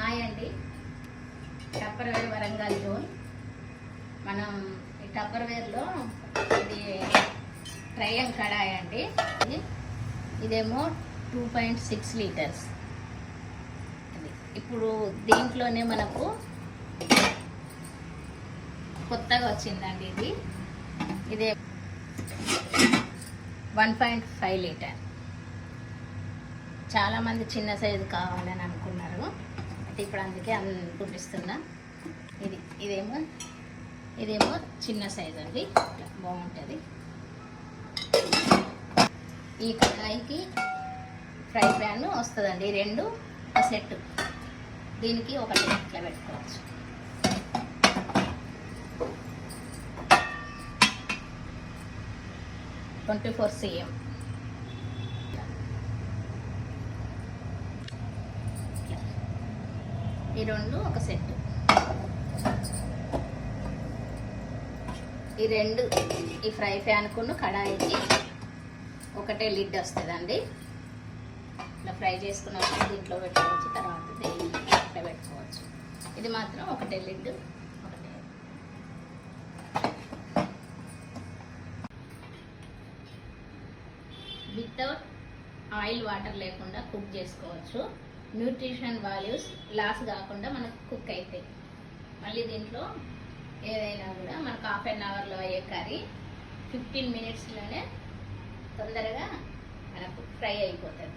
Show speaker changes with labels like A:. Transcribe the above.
A: Hi అండి, Tupperware Warangal zone. మనం ఈ టప్పర్వేర్లో ఇది ట్రయం కడాయి అండి. ఇదేమో 2.6 లీటర్స్. ఇప్పుడు దీంట్లోనే మనకు కొత్తగా వచ్చిందండి ఇదే 1.5 లీటర్. చాలామంది చిన్న సైజు కావాలని అనుకున్నారు, అయితే ఇప్పుడు అందుకే చూపిస్తున్నా. ఇదేమో చిన్న సైజు అండి, బాగుంటుంది. ఈ కడాయికి ఫ్రై ప్యాన్ వస్తుందండి, రెండు ఒక సెట్. దీనికి ఒకటి ఇట్లా పెట్టుకోవచ్చు. "24 cm". ఈ రెండు ఒక సెట్. ఈ రెండు ఈ ఫ్రై ప్యాన్కును కడాయికి ఒకటే లిడ్ వస్తుందండి. ఇట్లా ఫ్రై చేసుకున్నప్పుడు దీంట్లో పెట్టుకోవచ్చు, తర్వాత ఇట్లా పెట్టుకోవచ్చు. ఇది మాత్రం ఒకటే లిడ్, ఒకటే. వితౌట్ ఆయిల్, వాటర్ లేకుండా కుక్ చేసుకోవచ్చు. న్యూట్రిషన్ వాల్యూస్ లాస్ కాకుండా మనకు కుక్ అవుతాయి. మళ్ళీ దీంట్లో ఏదైనా కూడా మనకు 1/2 అవర్లో అయ్యే కర్రీ 15 మినిట్స్లోనే తొందరగా మనకు ఫ్రై అయిపోతుంది.